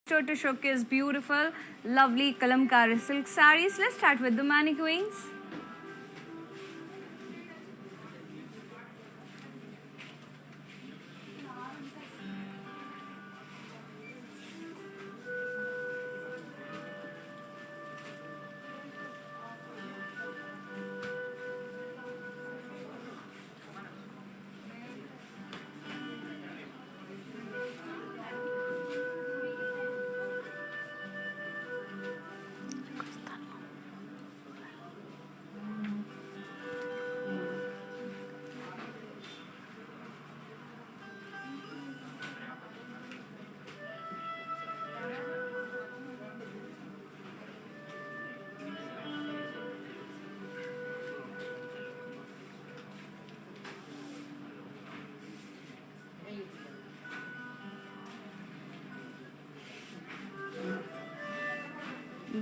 To showcase beautiful, lovely kalamkari silk sarees. Let's start with the mannequins.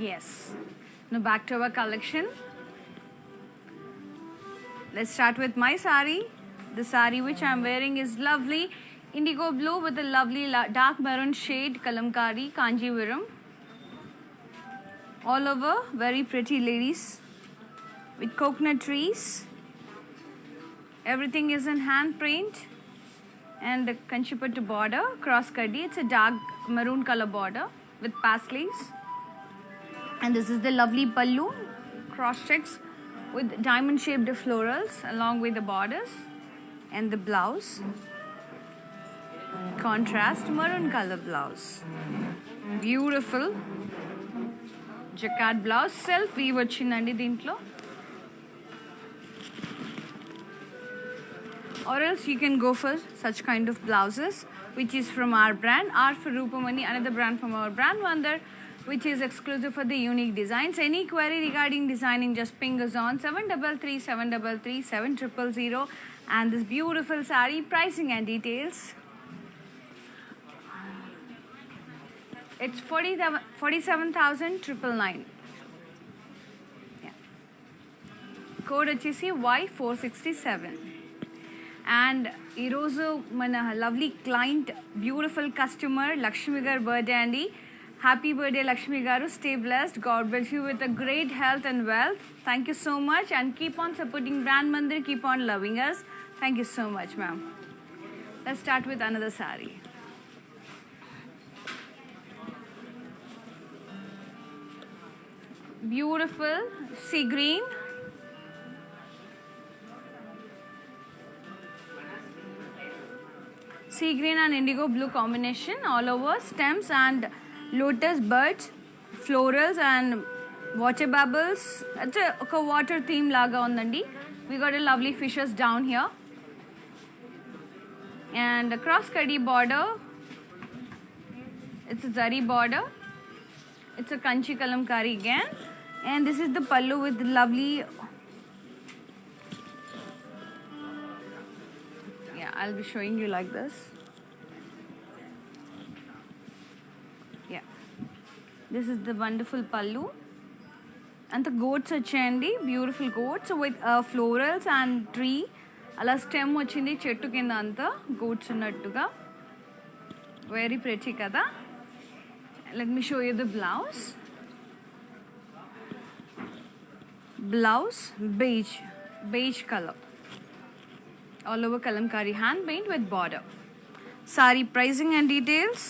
Yes. Now back to our collection. Let's start with my sari. The sari which I'm wearing is lovely indigo blue with a lovely dark maroon shade kalamkari kanjivaram. All over, very pretty ladies with coconut trees. Everything is in hand print and the kanchipattu border, cross kaddi. It's a dark maroon color border with paisleys. And this is the lovely pallu, cross checks with diamond shaped florals along with the borders, and the blouse, contrast maroon color blouse. Beautiful jacquard blouse, self weave vachindandi deentlo. Or else you can go for such kind of blouses which is from our brand, R for Rupamani, another brand from our brand Vandar, which is exclusive for the unique designs. Any query regarding designing, just ping us on 733 733 7000. And this beautiful sari, pricing and details. It's 47,999. Yeah. Code వచ్చేసి Y467. And ఈరోజు మన lovely client beautiful customer Lakshmi గారు birthday అండి. Happy birthday, Lakshmi Garu. Stay blessed. God bless you with a great health and wealth. Thank you so much. And keep on supporting Brand Mandir. Keep on loving us. Thank you so much, ma'am. Let's start with another sari. Beautiful sea green. Sea green and indigo blue combination. All over stems and lotus birds, florals and water bubbles. It's a water theme laga undandi. We got a lovely fishes down here. And a cross kaddi border. It's a zari border. It's a kanchi kalamkari again. And this is the pallu with the lovely... Yeah, I'll be showing you like this. This is the wonderful pallu. And the goats వచ్చేయండి, beautiful goats with florals and tree. అలా stem వచ్చింది చెట్టు కింద అంతా goats ఉన్నట్టుగా. Very pretty కదా. Let me show you the blouse. Blouse beige color. All over kalamkari hand paint with border. Sari pricing and details.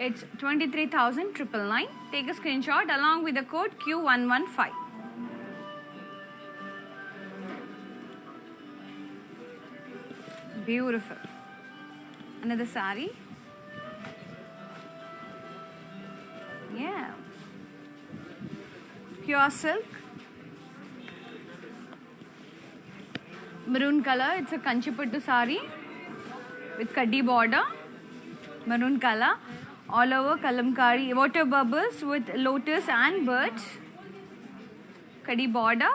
It's 23,999. Take a screenshot along with the code Q115. Beautiful. Another sari. Yeah. Pure silk. Maroon color. It's a kanchipattu sari with kaddi border. Maroon color. All over kalamkari, water bubbles with lotus and birds. Kaddi border.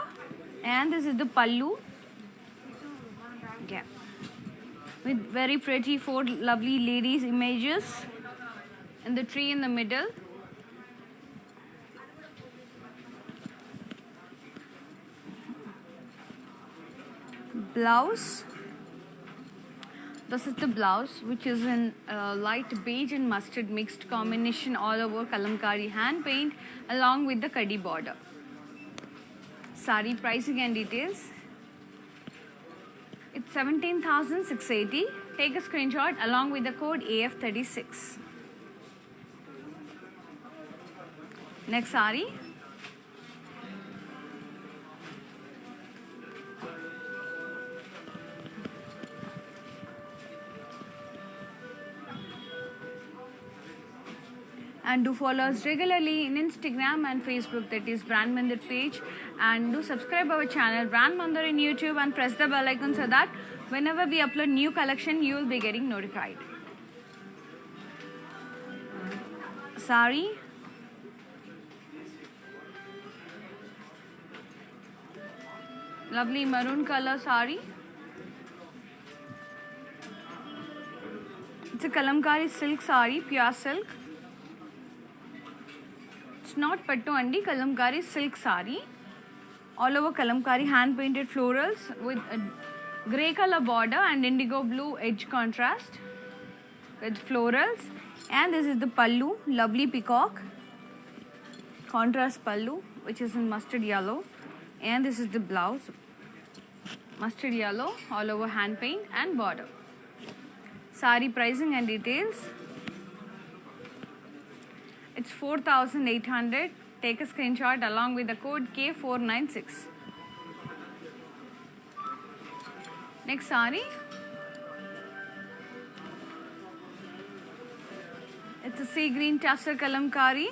And this is the pallu. Yeah. With very pretty 4 lovely ladies images. And the tree in the middle. Blouse. This is the blouse, which is in light beige and mustard mixed combination all over kalamkari hand paint along with the kadi border. Sari pricing and details. It's 17,680. Take a screenshot along with the code AF36. Next sari. And do follow us regularly in Instagram and Facebook, that is Brand Mandir page, and do subscribe our channel Brand Mandir in YouTube and press the bell icon so that whenever we upload new collection you will be getting notified. Sari. Lovely maroon color sari. It's a kalamkari silk sari, pure silk. It's not pattu andi, kalamkari silk sari. All over kalamkari hand painted florals with a grey color border and indigo blue edge contrast with florals. And this is the pallu, lovely peacock contrast pallu, which is in mustard yellow. And this is the blouse, mustard yellow all over hand paint and border. Sari pricing and details. It's 4,800. Take a screenshot along with the code K496. Next sari. It's a sea green tussar kalamkari.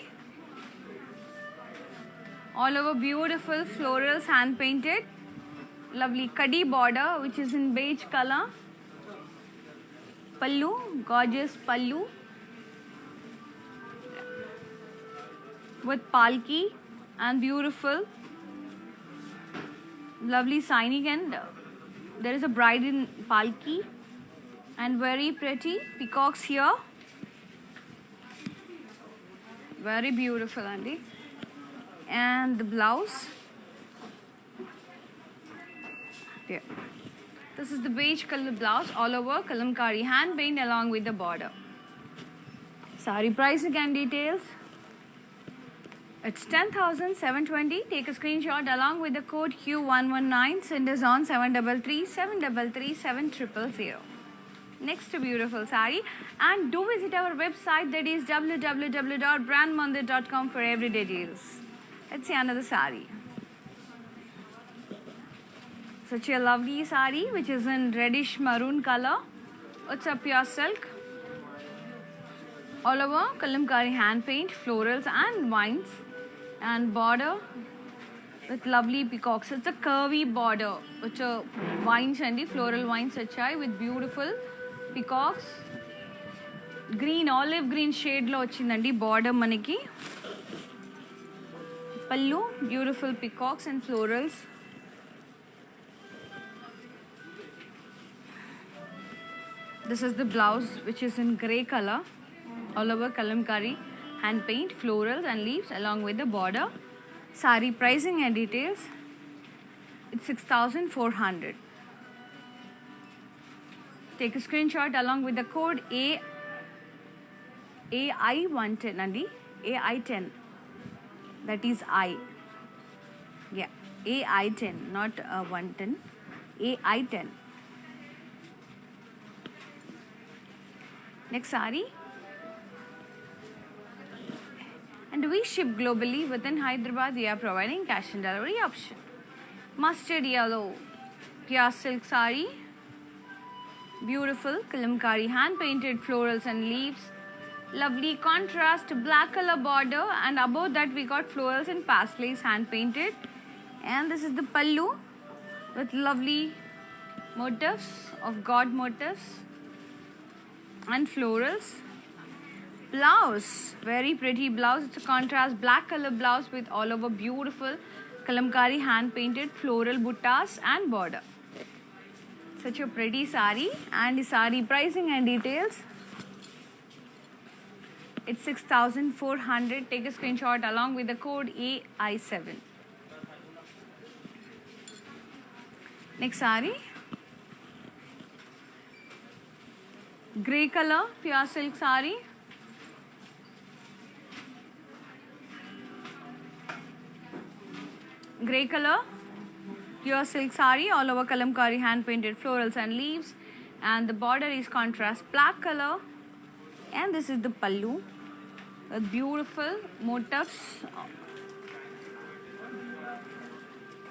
All over beautiful florals hand painted. Lovely kadi border, which is in beige color. Pallu, gorgeous pallu. With palki and beautiful lovely signing, and there is a bride in palki and very pretty peacocks here, very beautiful Andy. And the blouse, yeah. This is the beige color blouse all over kalamkari hand paint along with the border. Sari pricing and details. It's 10,720. Take a screenshot along with the code Q119. Send us on 733-733-7000. Next beautiful sari. And do visit our website, that is www.brandmandir.com for everyday deals. Let's see another sari. Such a lovely sari, which is in reddish maroon color. It's a pure silk. All over kalamkari hand paint, florals and vines. And border with lovely peacocks. It's a curvy border, which are vines and floral vines with beautiful peacocks. Green, olive green shade lo vachindandi border maniki. Pallu, beautiful peacocks and florals. This is the blouse, which is in grey color. All over kalamkari hand paint, florals and leaves along with the border. Sari pricing and details. It's 6,400. Take a screenshot along with the code AI110 Andi. AI10. That is I. Yeah. AI10, not 110. AI10. Next sari. And we ship globally. Within Hyderabad, we are providing cash and delivery option. Mustard yellow, pure silk sari. Beautiful kalamkari hand painted florals and leaves. Lovely contrast black color border, and above that we got florals and paisleys hand painted. And this is the pallu with lovely motifs of God motifs and florals. Blouse, very pretty blouse. It's a contrast black color blouse with all over beautiful kalamkari hand painted floral buttas and border. Such a pretty sari. And the sari pricing and details. It's 6,400. Take a screenshot along with the code AI7. Next sari. Grey color, pure silk saree. Grey color, pure silk saree, all over kalamkari hand painted florals and leaves, and the border is contrast black color, and this is the pallu with beautiful motifs.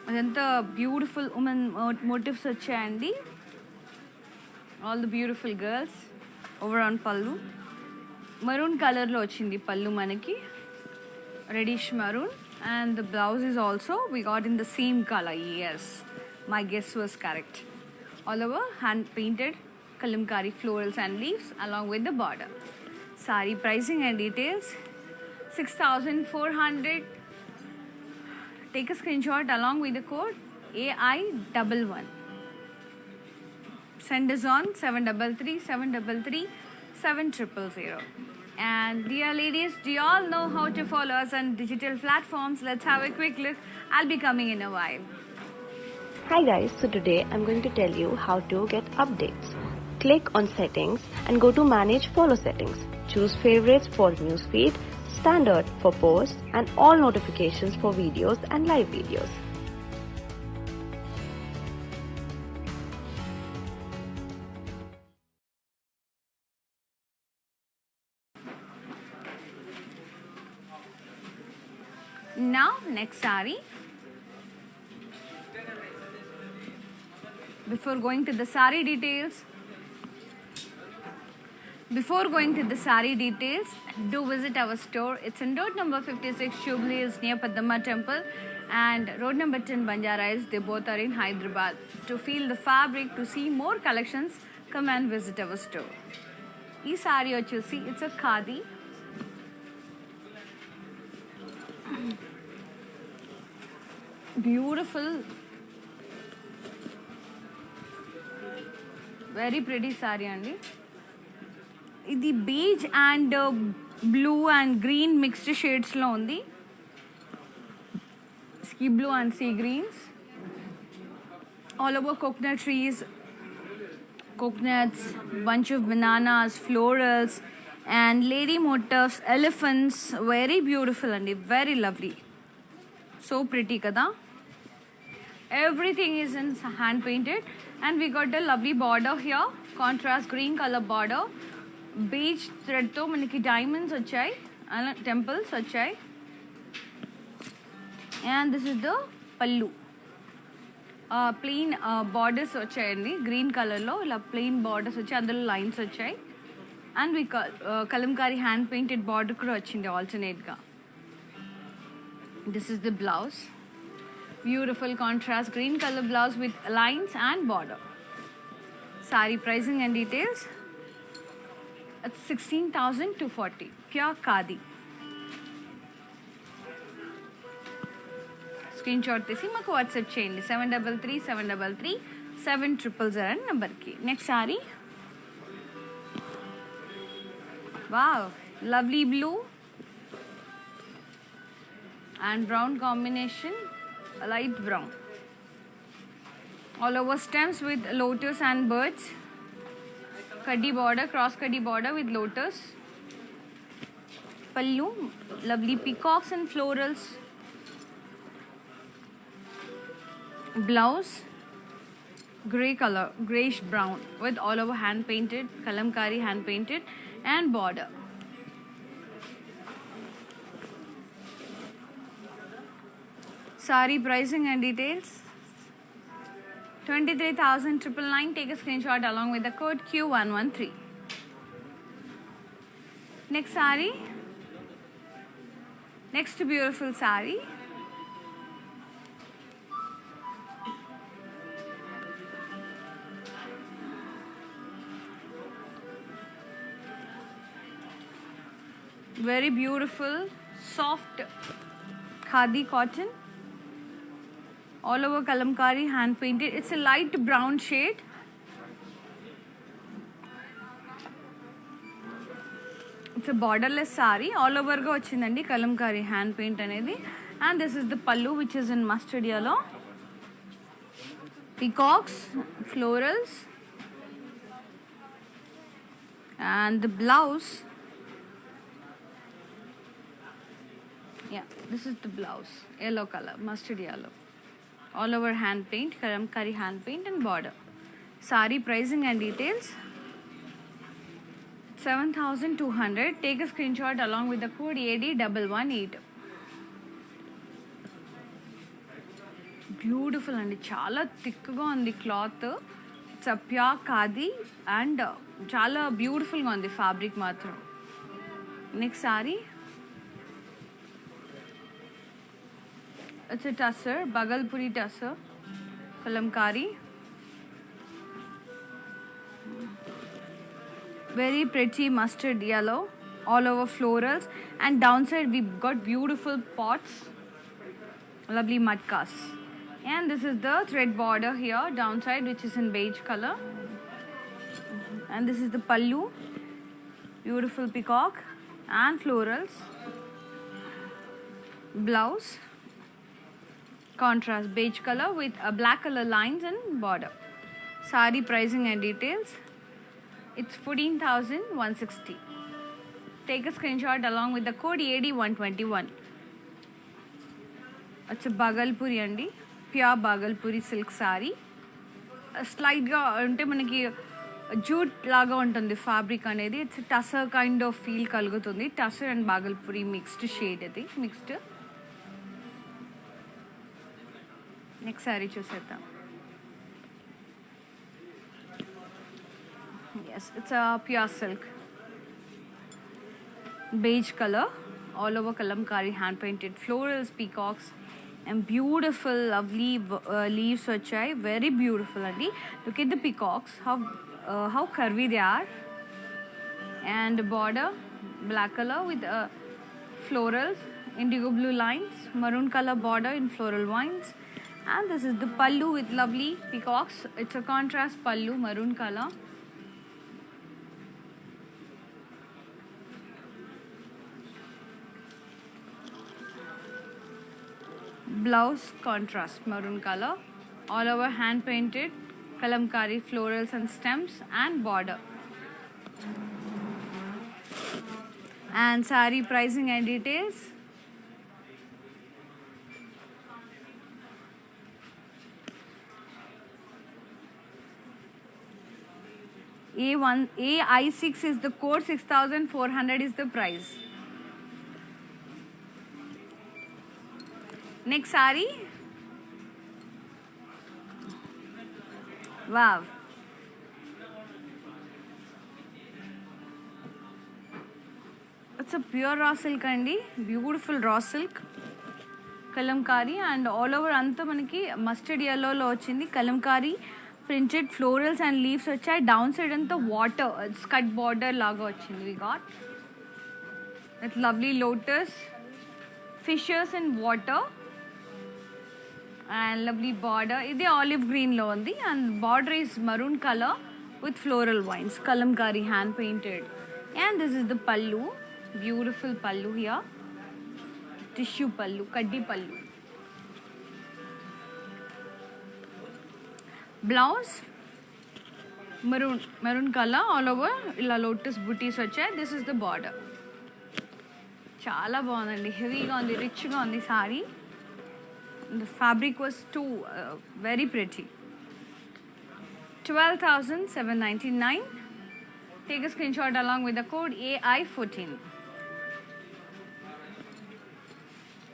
అదంతా beautiful women motifs వచ్చాయండి. All the beautiful girls over on పళ్ళు maroon కలర్లో వచ్చింది పళ్ళు మనకి, reddish maroon, and the blouse is also we got in the same color. Yes, my guess was correct. All over hand painted kalamkari florals and leaves along with the border. Sari pricing and details 6,400. Take a screenshot along with the code AI11. Send us on 733 733 7000. And dear ladies, do you all know how to follow us on digital platforms? Let's have a quick look. I'll be coming in a while. Hi guys, so today I'm going to tell you how to get updates. Click on settings and go to manage follow settings. Choose favorites for newsfeed, standard for posts and all notifications for videos and live videos. Now next saree. Before going to the saree details, do visit our store. It's in road number 56 Jubilee Hills near Padma Temple, and road number 10 Banjara Hills. They both are in Hyderabad. To feel the fabric, to see more collections, come and visit our store. Ee saree vachesi it's a khadi. Beautiful, very pretty saree andi. ఇది beige and blue and green mixed షేడ్స్లో ఉంది. Sky blue and sea greens, all over coconut trees, coconuts, bunch of bananas, florals, and lady motifs, elephants. Very beautiful and very lovely. So pretty kada. Everything is in hand painted, and we got a lovely border here, contrast green color border. Beige thread తో మనకి diamonds వచ్చాయి, temples వచ్చాయి. And this is the pallu. Plain borders వచ్చాయండి, green కలర్లో ఇలా plain borders వచ్చాయి, అందులో lines వచ్చాయి. And we kalamkari hand painted border కూడా వచ్చింది ఆల్టర్నేట్గా. This is the blouse, beautiful contrast green colour blouse with lines and border. Sari pricing and details at 16,240 pure khadi. Screenshot తీసి మాకు వాట్సాప్ చేయండి 733 733 7000 అని నెంబర్కి. Next sari, wow, lovely blue and brown combination, light brown, all over stems with lotus and birds. Kaddi border, cross kaddi border with lotus. Pallu, lovely peacocks and florals. Blouse, grey color, greyish brown with all over hand painted, kalamkari hand painted, and border. Sari pricing and details 23,999. Take a screenshot along with the code Q113. Next saree, next beautiful saree. Very beautiful, soft khadi cotton. All over kalamkari hand painted. It's a light brown shade. It's a borderless saree. All over ga vachindandi kalamkari hand paint anedi. And this is the pallu, which is in mustard yellow. Peacocks, florals. And the blouse, yeah, this is the blouse, yellow color, mustard yellow, all over hand paint, kalamkari hand paint and border. Sari pricing and details, 7,200. Take a screenshot along with the code AD118. Beautiful అండి, చాలా థిక్గా ఉంది cloth. It's pure khadi and చాలా బ్యూటిఫుల్గా ఉంది fabric మాత్రం. Next sorry, it's tussar, Bhagalpuri tussar, Kalamkari. Very pretty mustard yellow, all over florals, and downside we've got beautiful pots, lovely matkas. And this is the thread border here downside, which is in beige color. And this is the pallu, beautiful peacock and florals. Blouse, contrast beige color with a black color lines and border. Sari pricing and details, it's 14,160. Take a screenshot along with the code AD121. It's a Bagalpuri andi, pure Bagalpuri silk saree. స్లైట్గా అంటే మనకి jute లాగా ఉంటుంది fabric అనేది. It's tussar kind of feel కలుగుతుంది. Tussar and Bhagalpuri mixed shade అది, mixed. Next sari చూసేద్దాం. Yes, it's a pure silk, beige color, all over kalamkari hand painted florals, peacocks, and beautiful lovely leaves vachai, very beautiful andi. Look at the peacocks, how curvy they are. And border black color with florals, indigo blue lines, maroon color border in floral vines. And this is the pallu with lovely peacocks. It's a contrast pallu, maroon color. Blouse contrast maroon color, all over hand painted kalamkari florals and stems and border. And sari pricing and details, AI6 is the code, 6,400 is the price. Next saree, wow, it's a pure raw silk andi, beautiful raw silk kalamkari, and all over anta manaki mustard yellow lo ochindi. Kalamkari printed florals and leaves వచ్చాయి. Down side అంతా water స్కట్ border లాగా వచ్చింది. we got that lovely lotus fishes in water and lovely border. ఇది olive green లో ఉంది and border is maroon color with floral vines, kalamkari hand painted. And this is the pallu, beautiful pallu here, tissue pallu, kaddi pallu. Blouse maroon color, all over ఇలా lotus booties వచ్చాయి. This is the border. చాలా బాగుందండి, హెవీగా ఉంది, రిచ్గా ఉంది sorry. The fabric was too very pretty. 12,799. Take a screenshot along with the code AI14.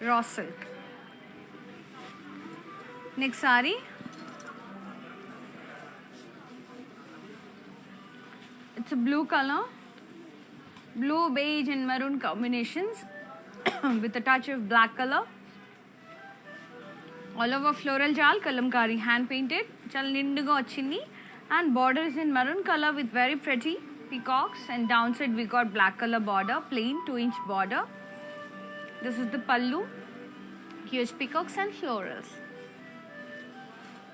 Raw silk. Next saree, it's a blue color, blue, beige and maroon combinations with a touch of black color. All over floral jal, kalamkari hand painted, చాలా నిండుగా వచ్చింది. And border is in maroon color with very pretty peacocks, and downside we got black color border, plain 2-inch border. This is the pallu, huge peacocks and florals.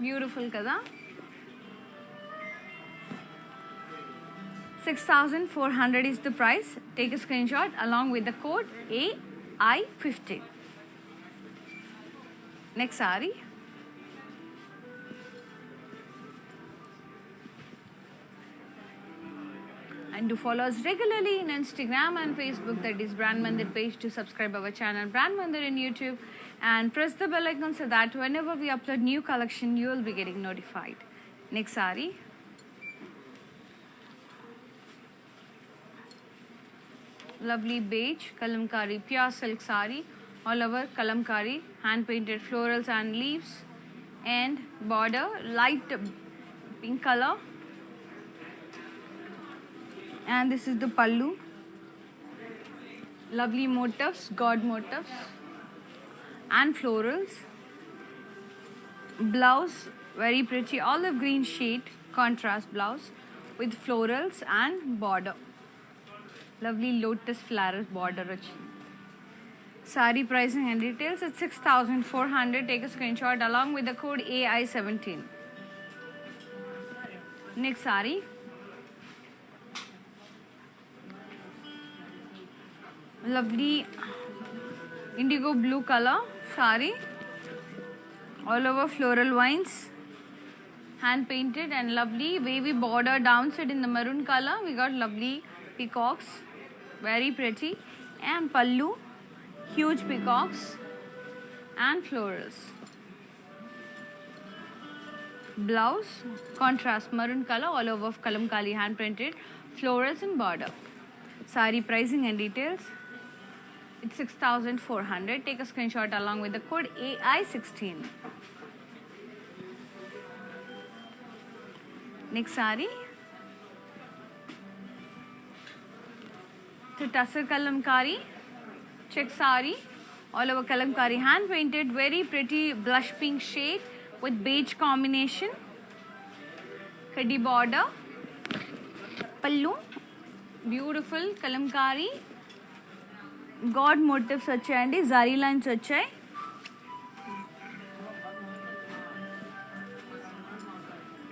Beautiful kada. 6,400 is the price. Take a screenshot along with the code AI15. Next saree, a And do follow us regularly in Instagram and Facebook, that is Brand Mandir page, to subscribe our channel Brand Mandir in YouTube, and press the bell icon so that whenever we upload new collection, you will be getting notified. Next saree. Lovely beige kalamkari pure silk saree, all over kalamkari, hand painted florals and leaves, and border light pink color. And this is the pallu. Lovely motifs, god motifs and florals. Blouse, very pretty olive green shade contrast blouse with florals and border. Lovely lotus flowers border. Sari pricing and details at 6,400. Take a screenshot along with the code AI17. Next sari. Lovely indigo blue color sari. All over floral vines. Hand painted and lovely wavy border downside in the maroon color. We got lovely peacocks. Very pretty. And pallu. Huge peacocks and florals. Blouse, contrast maroon color, all over kalamkari hand printed, florals and border. Sari pricing and details. It's 6,400. Take a screenshot along with the code AI16. Next sari. To Tussar kalamkari. Check sari, all over kalamkari, hand painted, very pretty blush pink shade with beige combination. Kadi border, pallu, beautiful kalamkari, god motifs vachayandi, zari lines vachayi.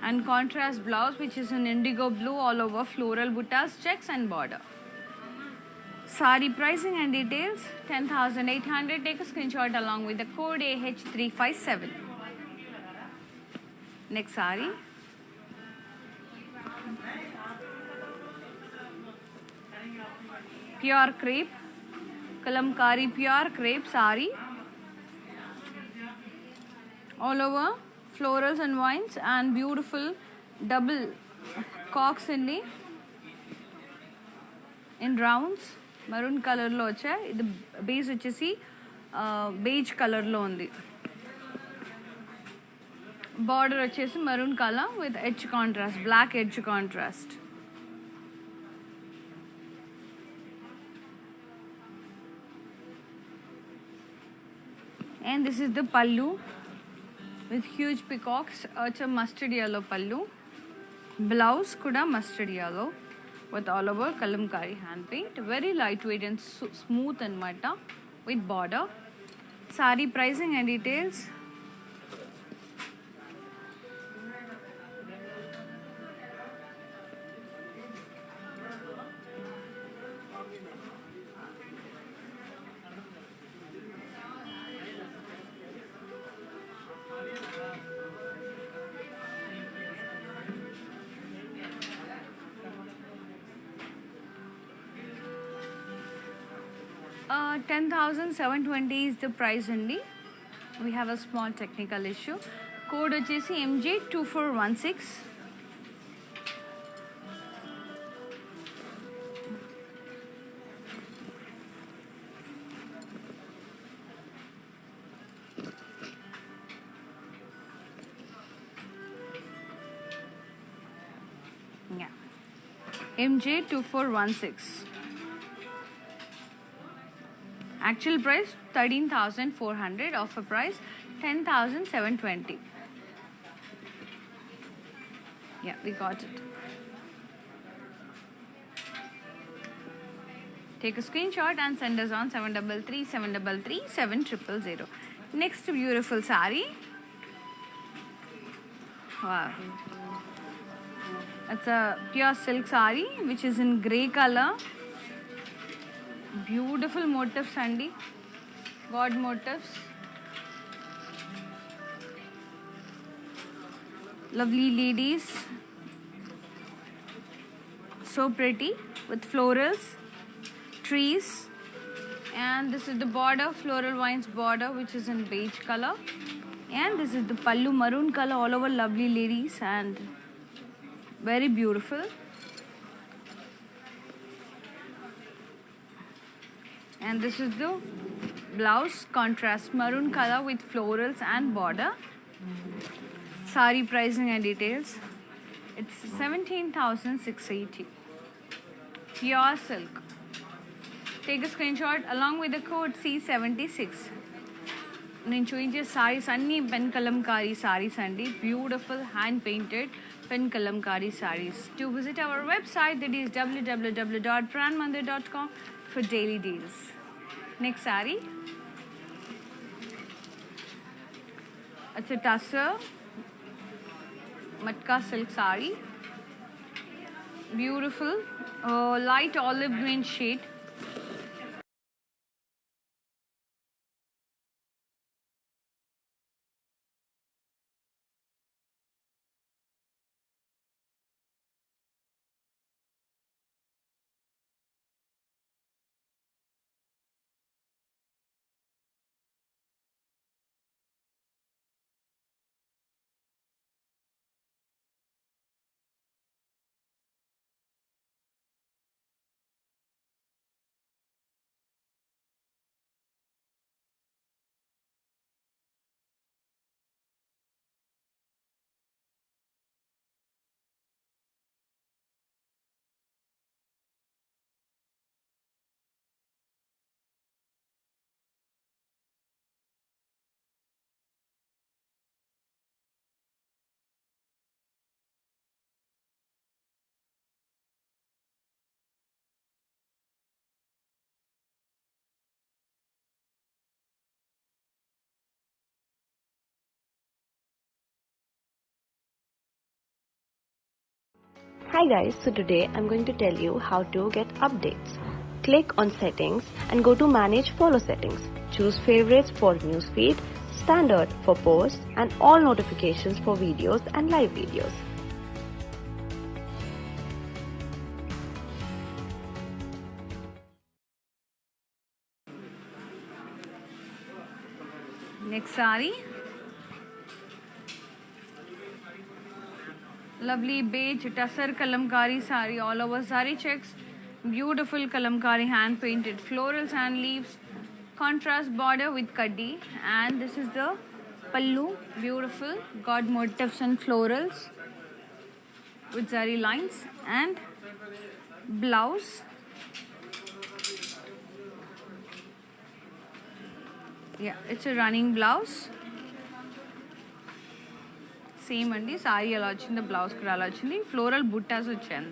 And contrast blouse, which is in indigo blue, all over floral buttas, checks and border. Sari pricing and details 10,800. Take a screenshot along with the code AH357. Next sari. Pure crepe, kalamkari pure crepe sari. All over florals and vines and beautiful double cocks in rounds. Maroon color lo వచ్చాయి. ఇది base వచ్చేసి beige colour లో ఉంది. Border వచ్చేసి maroon colour with edge contrast, black edge contrast. And this is the pallu with huge peacocks. It's a mustard yellow pallu. Blouse kuda mustard yellow with all over kalamkari hand paint. Very lightweight and smooth and matta with border. Sari pricing and details. Uh, 10,720 is the price only. We have a small technical issue. Code వచ్చేసి MJ2416. Yeah. MJ2416. Actual price 13,400, offer price 10,720. Yeah, we got it. Take a screenshot and send us on 733 733 7000. Next beautiful sari. Wow. It's a pure silk sari which is in grey color. Beautiful motifs andi, god motifs, lovely ladies, So pretty with florals, trees, and this is the border, floral vines border, which is in beige color. And this is the pallu, maroon color, all over, lovely ladies, and very beautiful. And this is the blouse, contrast maroon color with florals and border. Sari pricing and details. It's 17,680. Pure silk. Take a screenshot along with the code C76. నేను చూపించే సారీస్ అన్నీ pen Kalamkari saris అండి, beautiful hand painted pen Kalamkari saris. To visit our website, that is www.pranmandir.com for daily deals. Next saree, it's a tussar matka silk saree, beautiful light olive green shade. Hi guys, so today I'm going to tell you how to get updates. Click on settings and go to manage follow settings. Choose favorites for newsfeed, standard for posts, and all notifications for videos and live videos. Next saree, lovely beige tussar kalamkari saree, all over saree checks, beautiful kalamkari hand painted florals and leaves, contrast border with kaddi. And this is the pallu, beautiful, got motifs and florals with zari lines. And blouse, yeah, it's a running blouse. Same అండి, sorry ఎలా వచ్చిందో blouse కూడా అలా వచ్చింది, floral బుట్టాస్ వచ్చాయి.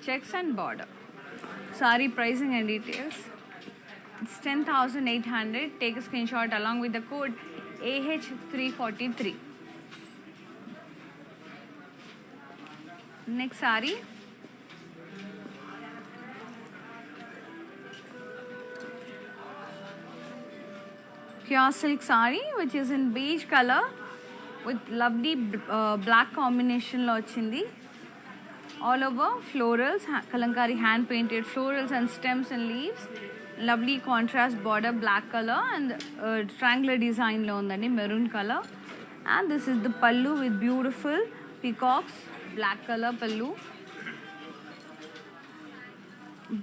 Checks and border. Sari pricing and details, it's 10,800. Take a screen shot along with the code AH343. Next sorry, pure silk saree which is in beige color with lovely black combination lo vachindi. All over florals, kalankari hand painted florals and stems and leaves, lovely contrast border, black color, and triangular design lo undandi, maroon color. And this is the pallu with beautiful peacocks, black color pallu.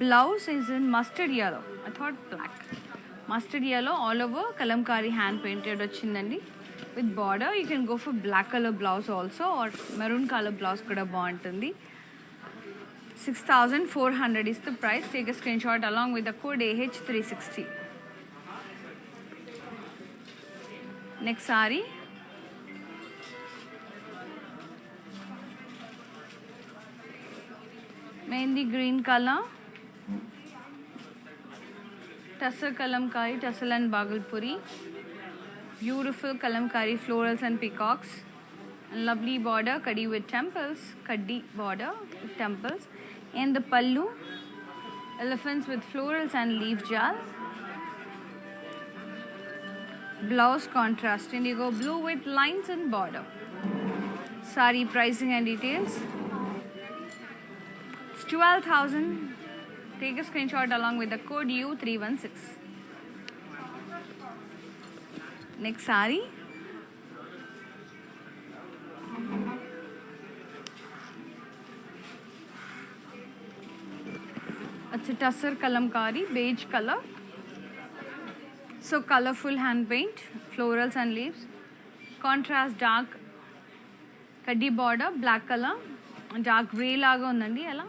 Blouse is in mustard yellow, I thought black, mustard yellow, all over kalamkari hand painted వచ్చిందండి with border. You can go for black color blouse also, or maroon color blouse kuda బాగుంటుంది. 6,400 is the price. Take a screenshot along with the code AH360. Next saree, mehndi green color, tussar kalamkari, tussar and bagalpuri, beautiful kalamkari florals and peacocks, and lovely border, kaddi with temples, kaddi border with temples. And the pallu, elephants with florals and leaf jal. Blouse contrast, indigo blue with lines and border. Saree pricing and details. It's 12,000. Take a screenshot along with the code U316. Next saree. It's a tussar kalamkari, beige color. So colorful hand paint, florals and leaves. Contrast dark kaddi border, black color, dark grey laga undandi ela.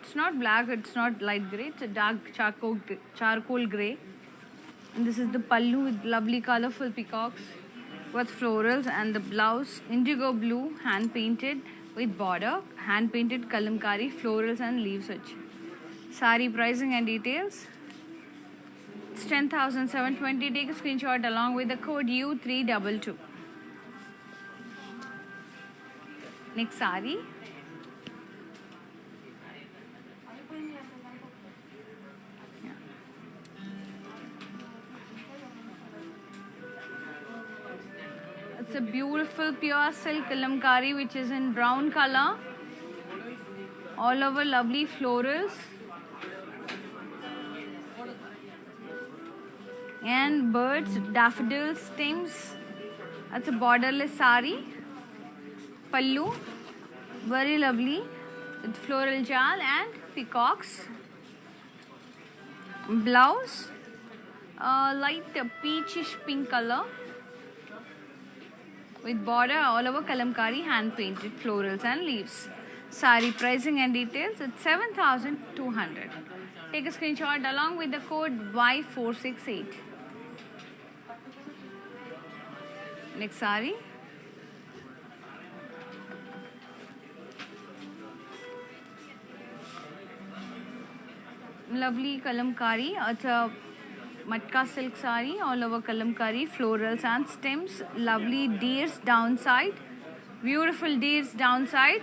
It's not black, it's not light grey, it's a dark charcoal grey. And this is the pallu with lovely colorful peacocks with florals, and the blouse indigo blue hand painted with border, hand painted kalamkari, florals and leaves. Sari pricing and details. It's 10,720. Take a screenshot along with the code U322. Next sari. It's a beautiful pure silk kalamkari which is in brown color. All over lovely florals. And birds, daffodils, stems. That's a borderless sari. Pallu, very lovely with floral jal and peacocks. Blouse, light peachish pink color with border all over kalamkari, hand painted florals and leaves. Sari pricing and details, it's 7,200. Take a screenshot along with the code Y468. Next sari. Lovely kalamkari. It's a matka silk sari, all over kalamkari, florals and stems. Lovely deers downside. Beautiful deers downside.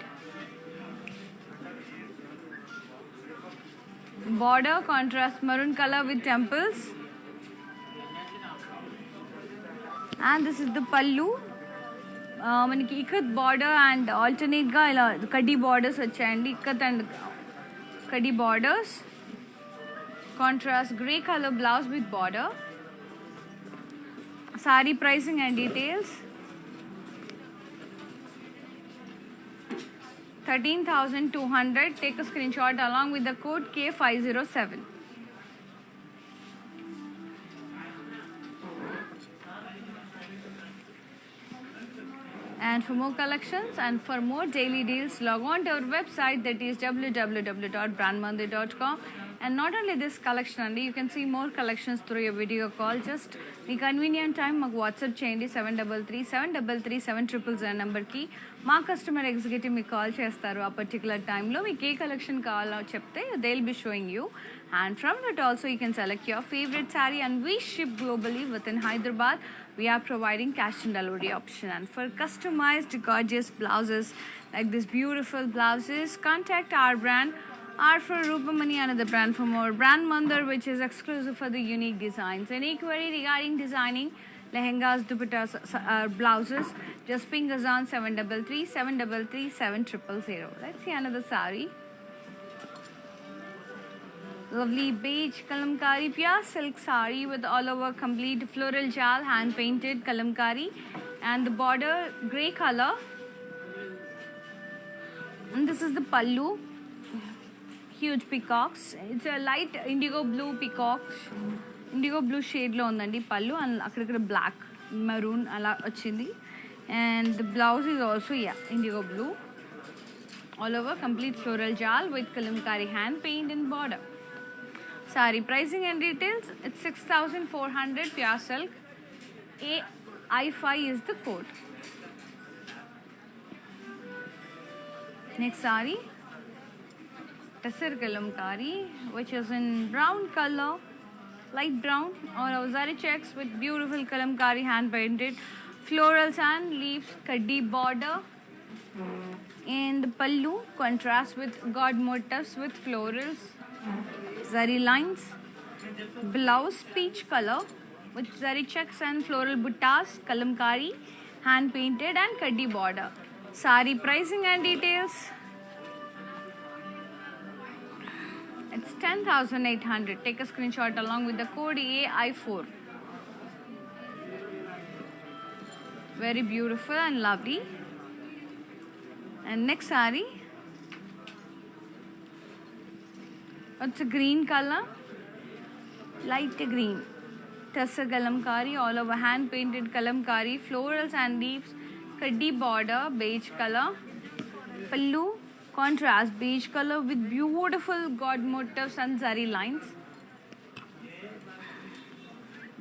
Border contrast maroon color with temples. And this is the pallu. మనకి ikat border and ఆల్టర్నేట్గా ఇలా కడ్డీ borders వచ్చాయండి. Ikat and కడ్డీ borders. Contrast grey colour blouse with border. Sari pricing and details. 13,200. Take a screenshot along with the code K507. And for more collections and for more daily deals, log on to our website, that is www.brandmandir.com. And not only this collection, you can see more collections through your video call. Just the convenient time, maku WhatsApp cheyandi 733-733-700 number ki. మా customer executive మీకు call చేస్తారు. ఆ particular టైంలో మీకు ఏ collection కావాలో చెప్తే they will be showing you. And from that also you can select your favourite sari and we ship globally within Hyderabad. We are providing cash and delivery option. And for customized gorgeous blouses like this beautiful blouses, contact our brand, or for Rupamani, another brand for more. Brand Mandir, which is exclusive for the unique designs. Any query regarding designing lehengas, dupattas, blouses, just ping us on 733-733-7000. Let's see another sari. Lovely beige kalamkari pure silk sari with all over complete floral jal, hand painted kalamkari, and the border grey color. And this is the pallu. Huge peacocks. It's a light indigo blue peacock. Indigo blue shade lo undandi pallu, and akkada black maroon ala ochindi. And the blouse is also indigo blue. All over complete floral jal with kalamkari hand paint and border. Sari pricing and details, it's 6,400 pure silk. AI5 is the code. Next sari, Tasir kalamkari, which is in brown color, light brown, or zari checks with beautiful kalamkari hand painted florals and leaves, kaddi border, and pallu contrast with god motifs with florals, zari lines. Blouse peach color with zari checks and floral buttas, kalamkari, hand painted and kaddi border. Sari pricing and details. 10,800. Take a screenshot along with the code AI4. Very beautiful and lovely. And next saree, it's a green color, light green. Tussar kalamkari, all over hand painted kalamkari, florals and leaves, kaddi border, beige color. Pallu, contrast beige color with beautiful god motifs and zari lines.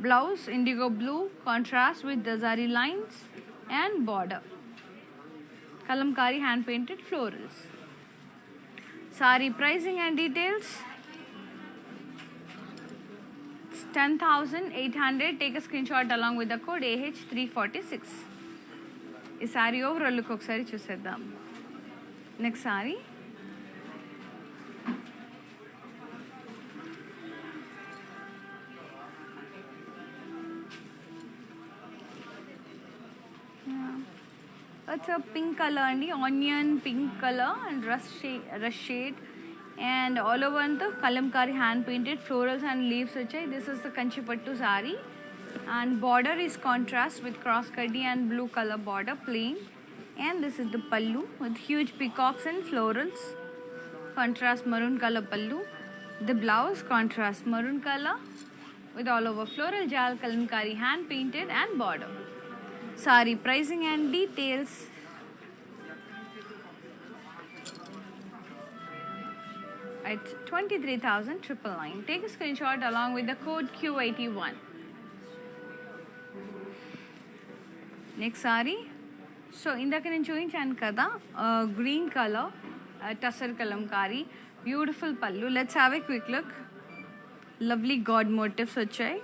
Blouse, indigo blue, contrast with the zari lines and border. Kalamkari hand painted florals. Sari pricing and details. It's 10,800. Take a screenshot along with the code AH346. ఈ sorry overall look ఒకసారి చూసేద్దాం. Next sari, it's a pink color అండి, onion pink colour and rush shade and all over అంతా kalamkari hand painted florals and leaves వచ్చాయి. This is the Kanchipattu sari and border is contrast with cross kaddi and blue color border plain, and this is the pallu with huge peacocks and florals, contrast maroon color pallu. The blouse contrast maroon color with all over floral jal kalamkari hand painted and border. Sari pricing and details. It's 23,999. Take a screenshot along with the code Q81. Next sari, so ఇందాక నేను చూపించాను కదా green colour tussar kalamkari, beautiful pallu. Let's have a quick look. Lovely god motifs వచ్చాయి.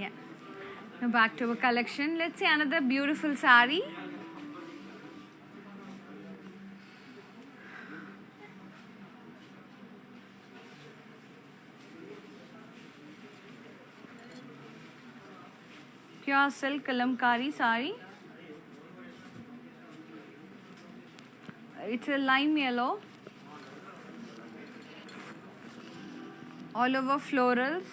Yeah. Now back to our collection. Let's see another beautiful sari. Pure silk kalamkari sari. It's a lime yellow. All over florals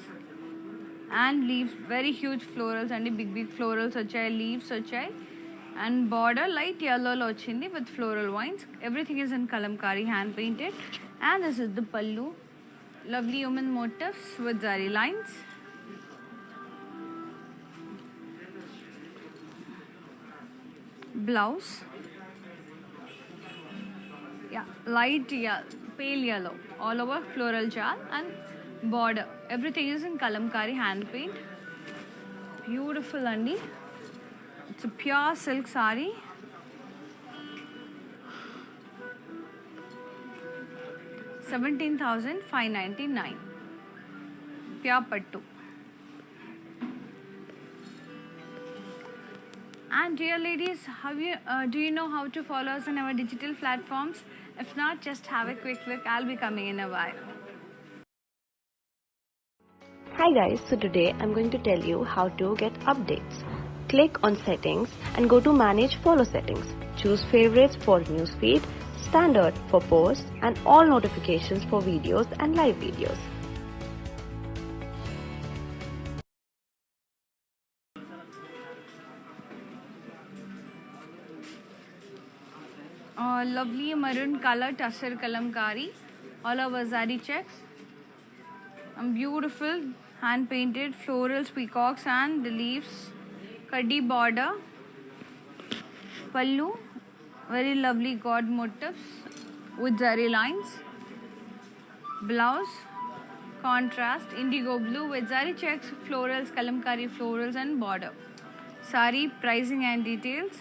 and leaves, very huge florals and big florals వచ్చాయి, leaves వచ్చాయి, and border light yellow లో వచ్చింది with floral vines. Everything is in kalamkari hand painted, and this is the pallu, lovely human motifs with zari lines. Blouse, yeah, light pale yellow, all over floral jal, and border, everything is in kalamkari hand paint. Beautiful andi. It's a pure silk sari. $17,599. Pure pattu. And dear ladies, do you know how to follow us on our digital platforms? If not, just have a quick look. I'll be coming in a while. Hi guys, so today I'm going to tell you how to get updates. Click on settings and go to manage follow settings. Choose favorites for newsfeed, standard for posts, and all notifications for videos and live videos. Lovely maroon color tussar kalamkari, all over zari checks, and beautiful hand painted florals, peacocks and the leaves, kaddi border, pallu Very lovely god motifs with zari lines. Blouse, contrast, indigo blue with zari checks, florals, kalamkari florals and border. Sari pricing and details.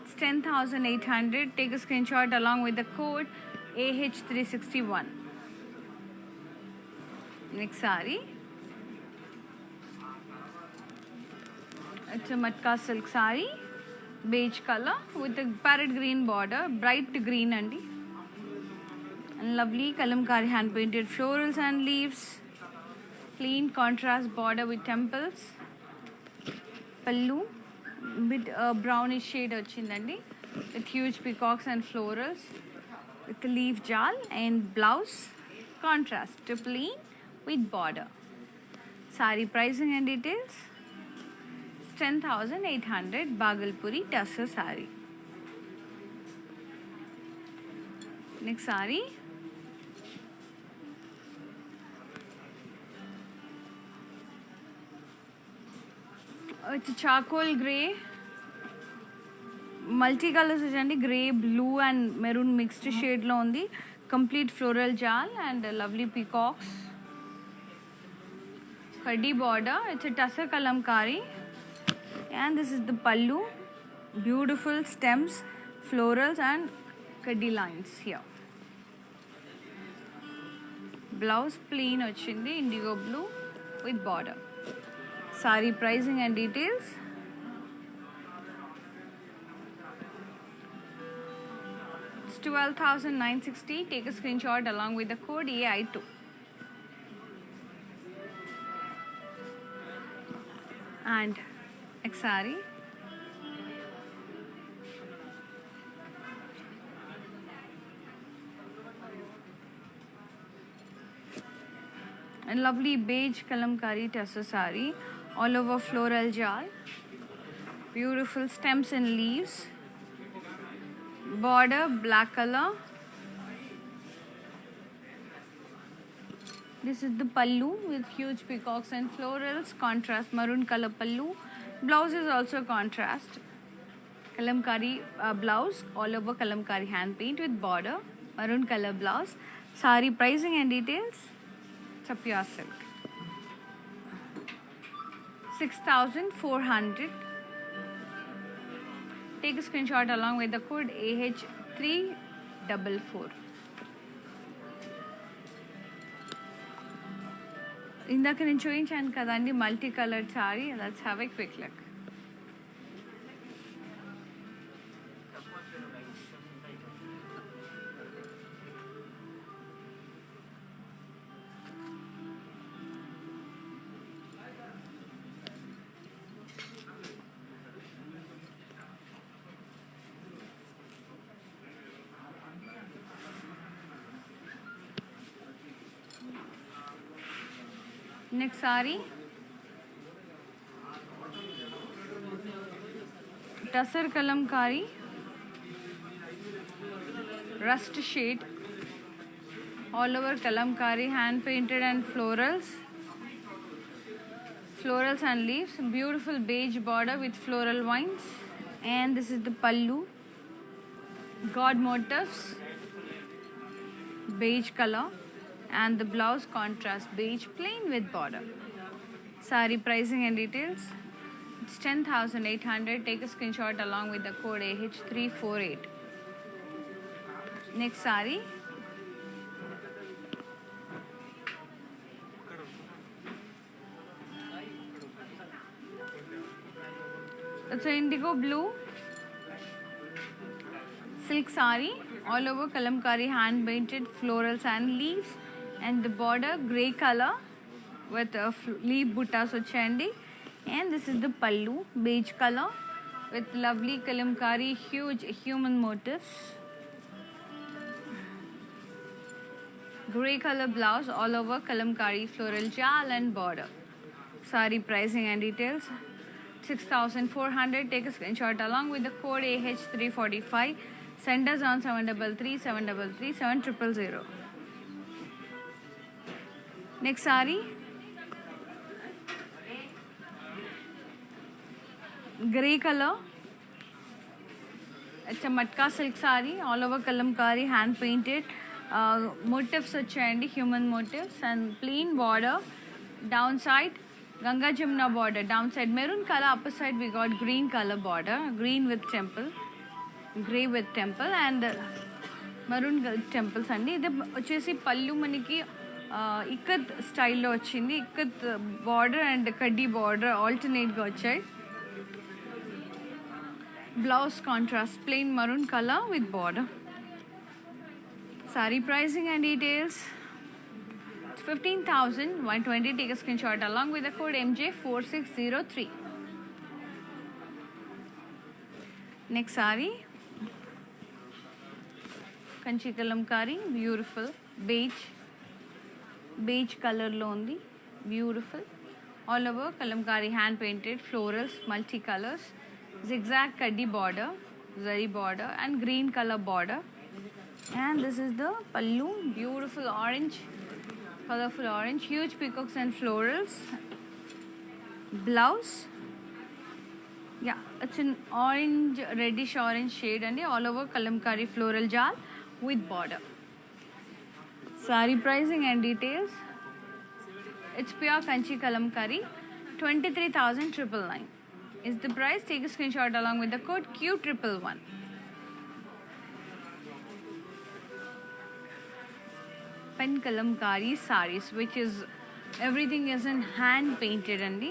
It's 10,800. Take a screenshot along with the code AH361. Next sari. It's a matka silk sari, beige color with a parrot green border, bright green andi. And lovely kalamkari hand painted florals and leaves. Clean contrast border with temples. Pallu, bit brownish shade ochindandi with huge peacocks and florals with the leaf jal, and blouse contrast plain with border. Sari pricing and details. 10,800 Bagalpuri Tussar sari. Next sari. It's a charcoal grey. Multi colors వచ్చండి, grey, blue and maroon mixed shade లో ఉంది. Complete floral jal and lovely peacocks. Khadi border. It's a tussar kalamkari. And this is the pallu. Beautiful stems, florals and khadi lines here. Blouse plain ochindi, indigo blue with border. Sari pricing and details. It's 12,960. Take a screenshot along with the code AI2. And next sari. And lovely beige kalamkari tussar sari, all over floral jal. Beautiful stems and leaves. Border black color. This is the pallu with huge peacocks and florals. Contrast maroon color pallu. Blouse is also contrast. Kalamkari blouse, all over kalamkari hand paint with border. Maroon color blouse. Sari pricing and details. It's a pure silk. 6,400. Take a screenshot along with the code AH344. ఇందాక నేను చూపించాను కదండి multi coloured sorry. Let's have a quick look. Next sari. Tussar kalamkari. Rust shade. All over kalamkari, hand painted and florals. Florals and leaves. Beautiful beige border with floral vines. And this is the pallu. God motifs. Beige color. And the blouse contrast beige plain with border. Sari pricing and details. It's 10,800. Take a screenshot along with the code AH348. Next sari. It's an indigo blue silk sari, all over kalamkari hand painted florals and leaves, and the border grey color with leaf buttas ochandi. And this is the pallu, beige color with lovely kalamkari huge human motifs. Grey color blouse, all over kalamkari floral jal and border. Sari pricing and details. 6,400. Take a screenshot along with the code AH345. Send us on 733 733 7000. Next sari. Grey color. It's matka silk sari all over kalamkari hand painted motifs వచ్చాయండి human motifs and plain border down side Ganga Jamuna border down side maroon colour upper side we got green colour border green with temple grey with temple and maroon temples అండి. ఇది వచ్చేసి పళ్ళు మనకి ఇక్కత్ స్టైల్లో వచ్చింది. Ikkat border and కడ్డీ border ఆల్టర్నేట్గా వచ్చాయి. Blouse contrast plain maroon colour with border. Sari pricing and details 15,120. Take a screenshot along with the code MJ4603. Next saree, Kanchi Kalamkari beautiful beige కలర్లో ఉంది. Beautiful all over kalamkari hand painted florals multi colours zigzag kaddi border zari border and green color border and this is the pallu beautiful orange colorful orange huge peacocks and florals. Blouse, yeah, it's an orange reddish orange shade and all over kalamkari floral jal with border. Saree pricing and details, it's pure kanchi kalamkari 23,999 is the price. Take a screenshot along with the code Q111. Pen kalamkari sarees, which is everything is in hand painted andi.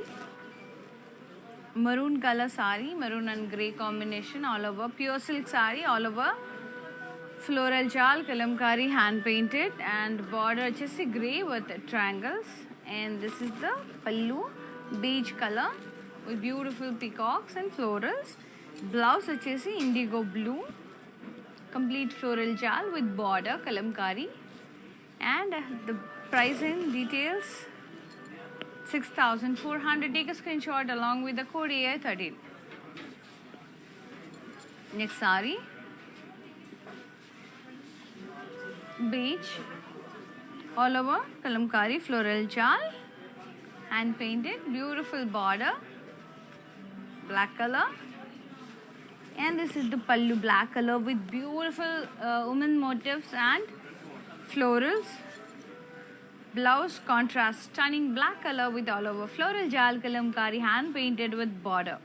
Maroon color saree, maroon and grey combination all over. Pure silk saree all over. Floral jal kalamkari hand painted and border just grey with triangles. And this is the pallu, beige color with beautiful peacocks and florals. Blouse వచ్చేసి indigo blue, complete floral jal with border kalamkari. And the price and details 6,400. Take a screenshot along with the code AI13. Next saree, beige all over kalamkari floral jal hand painted beautiful border black color and this is the pallu black color with beautiful women motifs and florals. Blouse contrast stunning black color with all over floral jal kalamkari hand painted with border.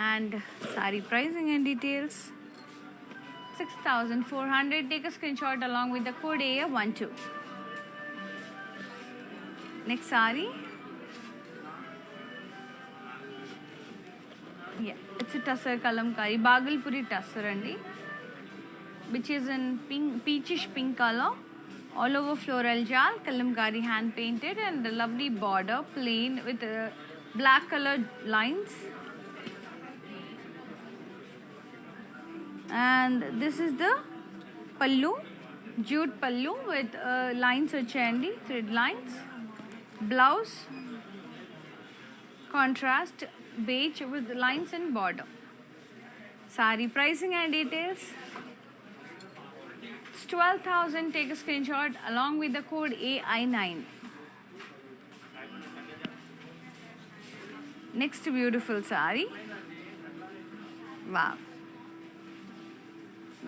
And saree pricing and details 6,400. Take a screenshot along with the code AA12. Next saree, yeah, it's a tussar kalamkari Bagalpuri tussar andi, which is in pink, peachish pink color all over floral jal kalamkari hand painted and a lovely border plain with black colored lines. And this is the pallu, jute pallu with lines వచ్చాయండి, thread lines. Blouse contrast beige with lines and border. Saree pricing and details 12,000. Take a screenshot along with the code AI9. Next beautiful saree, wow,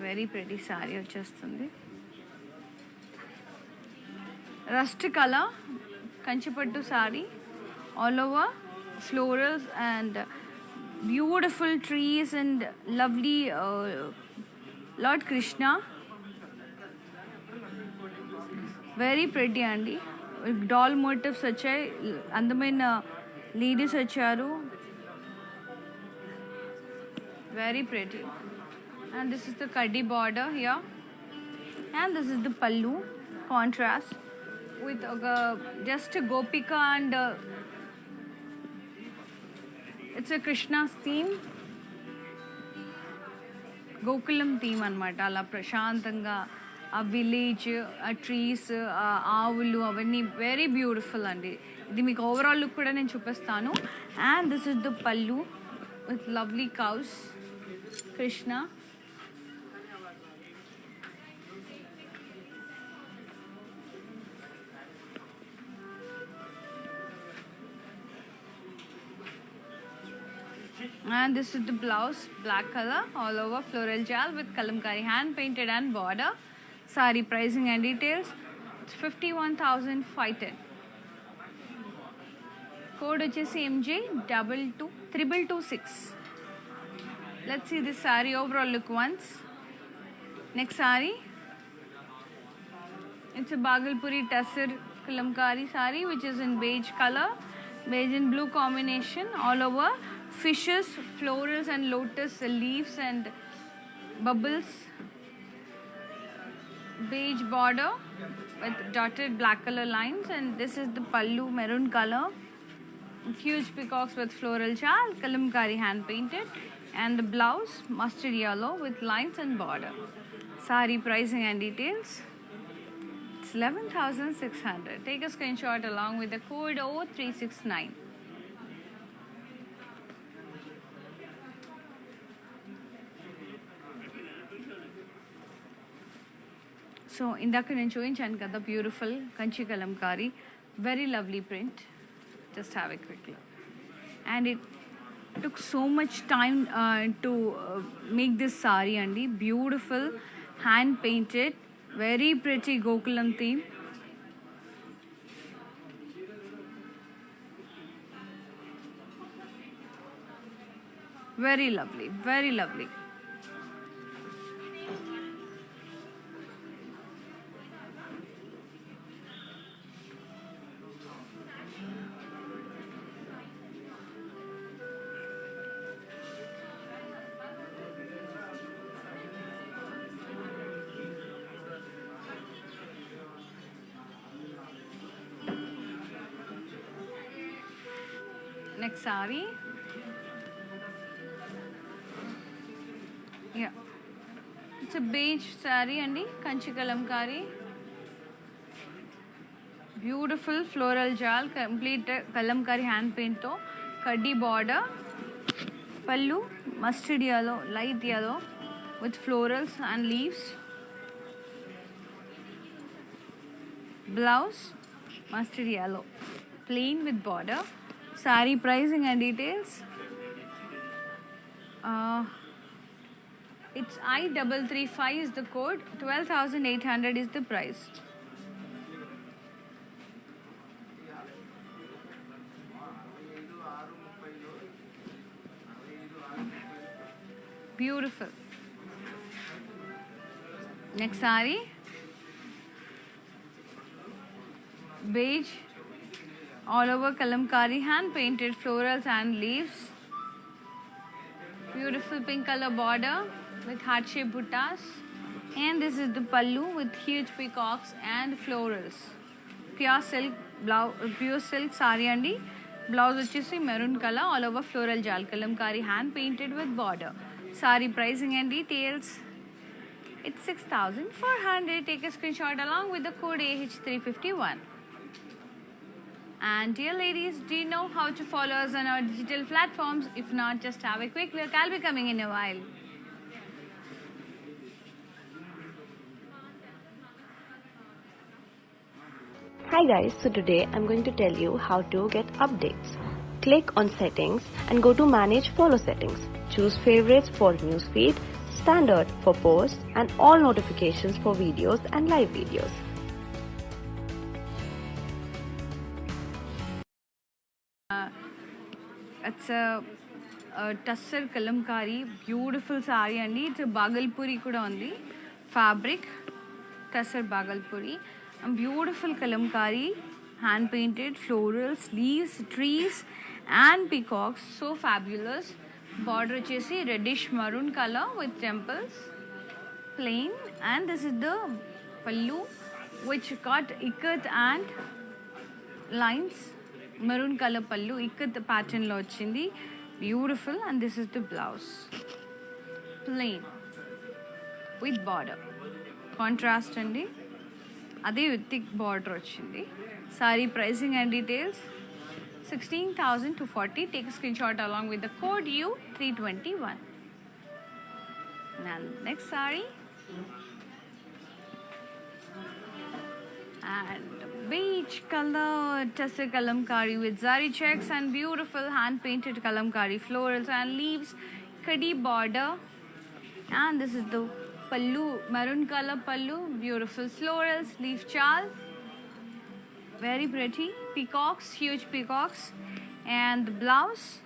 very pretty saree వచ్చేస్తుంది. Rust colour Kanchipattu saree all over florals and beautiful trees and lovely Lord Krishna, very pretty అండి. Doll motifs వచ్చాయి, అందమైన ladies వచ్చారు, very pretty. And this is the kaddi border here and this is the pallu contrast with just a gopika and it's a Krishna's theme, Gokulam theme అనమాట. అలా ప్రశాంతంగా ఆ village, ఆ trees, ఆ ఆవులు అవన్నీ వెరీ బ్యూటిఫుల్ అండి. ఇది మీకు ఓవరాల్ లుక్ కూడా నేను చూపిస్తాను. అండ్ దిస్ ఇస్ ద పల్లు with lovely cows Krishna. And this is the blouse, black color, all over floral jal with kalamkari hand painted and border. Sari pricing and details. It's 51,510. Code వచ్చేసి MJ 2226. Let's see this saree overall look once. Next saree. It's a Bhagalpuri Tassar Kalamkari saree which is in beige color, beige and blue combination, all over fishes, florals and lotus leaves and bubbles. Beige border with dotted black color lines, and this is the pallu, maroon color. Huge peacocks with floral jal, kalamkari hand painted, and the blouse mustard yellow with lines and border. Sari pricing and details. It's 11,600. Take a screenshot along with the code 0369. So ఇందాక నేను చూపించాను కదా beautiful Kanchi Kalamkari, very lovely print. Just have a quick look. And it took so much time to make this saree andi. Beautiful hand painted, very pretty Gokulam theme. Very lovely, very lovely. Next saree. Yeah, it's a beige saree andi, kanchi kalamkari. Beautiful floral jal, complete kalamkari hand paint to kaddi border. Pallu mustard yellow, light yellow with florals and leaves. Blouse mustard yellow, plain with border. Saree pricing and details. It's I335 is the code. 12,800 is the price. Beautiful. Next saree. Beige. All over kalamkari hand painted florals and leaves. Beautiful pink color border with heart shaped buttas, and this is the pallu with huge peacocks and florals. Pure silk saree andi. Blouse వచ్చేసి maroon color, all over floral jal, kalamkari hand painted with border. Saree pricing and details. It's 6,400. Take a screenshot along with the code AH351. And dear ladies, do you know how to follow us on our digital platforms? If not, just have a quick look. I'll be coming in a while. Hi guys, so today I'm going to tell you how to get updates. Click on settings and go to manage follow settings. Choose favorites for newsfeed, standard for posts, and all notifications for videos and live videos. It's a Tassar Kalamkari, beautiful saree andi. It's a Bhagalpuri kuda undi. Fabric, Tassar Bhagalpuri. And beautiful Kalamkari, hand painted, florals, leaves, trees, and peacocks. So fabulous. Border వచ్చేసి reddish maroon color with temples. Plain. And this is the pallu, which got ikat and lines. Maroon color pallu, ikat pattern lo వచ్చింది. Beautiful. And this is the blouse. Plain with border. Contrast andi. అదే thick border వచ్చింది. Sorry pricing and details 16,240. Take a screenshot along with the code U321. Now next saree. and beige color tussar kalamkari with zari checks and beautiful hand painted kalamkari florals and leaves, kadi border, and this is the pallu, maroon color pallu, beautiful florals, leaf chal, very pretty, peacocks, huge peacocks, and the blouse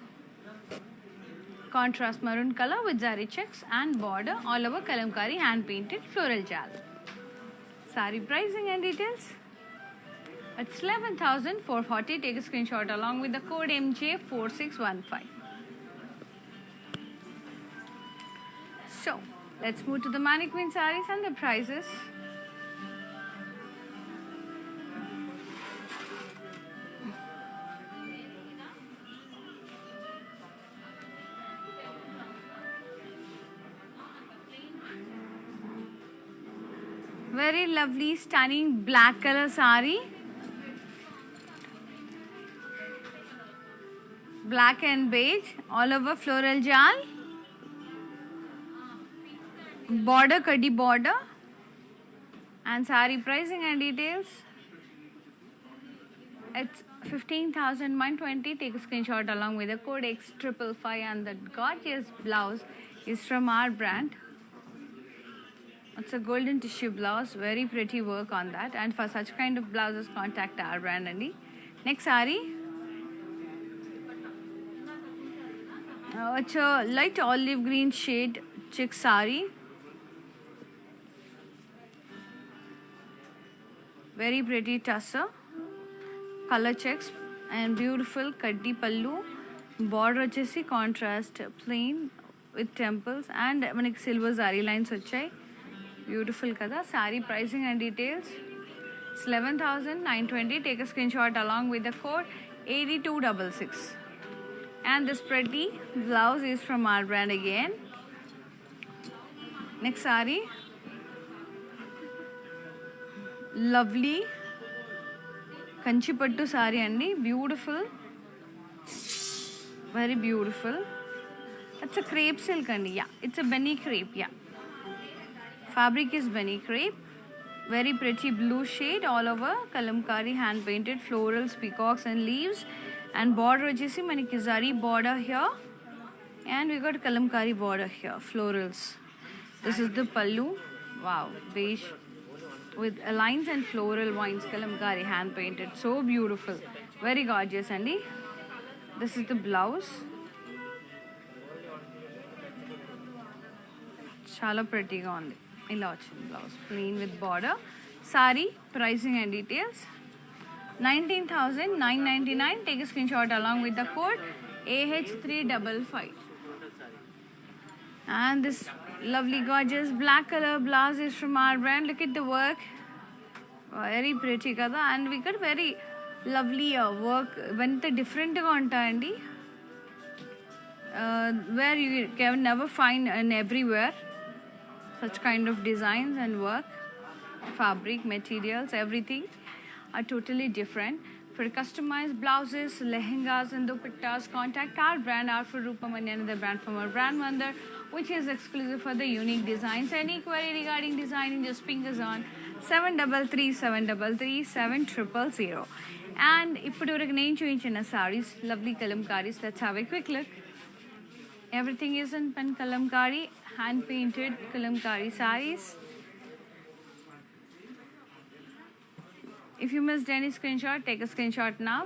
contrast maroon color with zari checks and border all over kalamkari hand painted floral jal. Sari pricing and details. It's 11,440. Take a screenshot along with the code MJ4615. So, let's move to the mannequin sarees and the prices. Very lovely, stunning black color saree. Black and beige, all over floral jal. Border, kadi border. And saree pricing and details. It's 15,120. Take a screenshot along with the code X555, and the gorgeous blouse is from our brand. It's a golden tissue blouse, very pretty work on that. And for such kind of blouses, contact our brand. Andi. Next saree. It's a light olive green shade chick saree. Very pretty tussar, color checks, and beautiful kaddi pallu. Border vachesi contrast plain with temples, and manaki silver zari lines vachai. Beautiful kada. Saree pricing and details. It's 11,920. Take a screenshot along with the code 8266. And this pretty blouse is from our brand again. Next saree. Lovely Kanchipattu saree andi. Beautiful. Very beautiful. It's a crepe silk andi. Yeah, it's a Benny crepe. Yeah. Fabric is Benny crepe. Very pretty blue shade all over. Kalamkari hand painted florals, peacocks and leaves. And border vachesi maniki zari border here. And we got kalamkari border here. Florals. This is the pallu. Wow. Beige. With lines and floral vines. Kalamkari hand painted. So beautiful. Very gorgeous, Andy. This is the blouse. Chala pretty ga undi. Ila vachindi blouse, plain with border. Saree pricing and details. 19,999. Take a screenshot along with the code AH355. And this lovely gorgeous black color blouse is from our brand. Look at the work. Very pretty kada. And we got very lovely work. When the different ga untayandi. Where you can never find in everywhere. Such kind of designs and work, fabric, materials, everything are totally different. For customized blouses, lehengas and dupattas, contact our brand, Arthur Rupamani, another brand from our brand Mandar, which is exclusive for the unique designs. Any query regarding designing, just ping us on 733-733-7000. And ఇప్పుడు నేను చూపించిన sarees, lovely kalamkaris. Let's have a quick look. Everything is in pen kalamkari, hand painted kalamkari sarees. If you missed any screenshot, take a screenshot now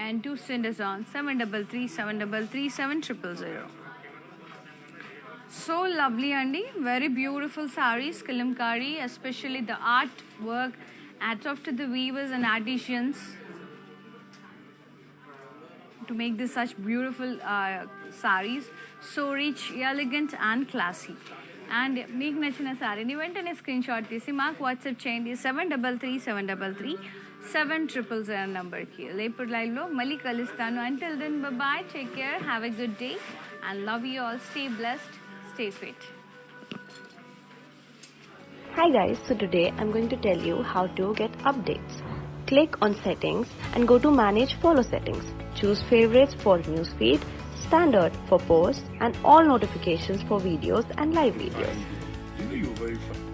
and do send us on 733-733-7000. So lovely, Andy. Very beautiful sarees, kalamkari, especially the art work, hats off to the weavers and artisans to make this such beautiful sarees, so rich, elegant and classy. And మీకు నచ్చిన సారీని వెంటనే screenshot తీసి మాకు WhatsApp చేయండి 733-733-7000 నెంబర్కి. రేపు లైవ్లో మళ్ళీ కలుస్తాను. Until then, bye-bye, take care, have a good day and love you all. Stay blessed, stay fit. Hi guys, so today I'm going to tell you how to get updates. Click on settings and go to manage follow settings. Choose favorites for newsfeed, standard for posts and all notifications for videos and live videos. You know you're very funny.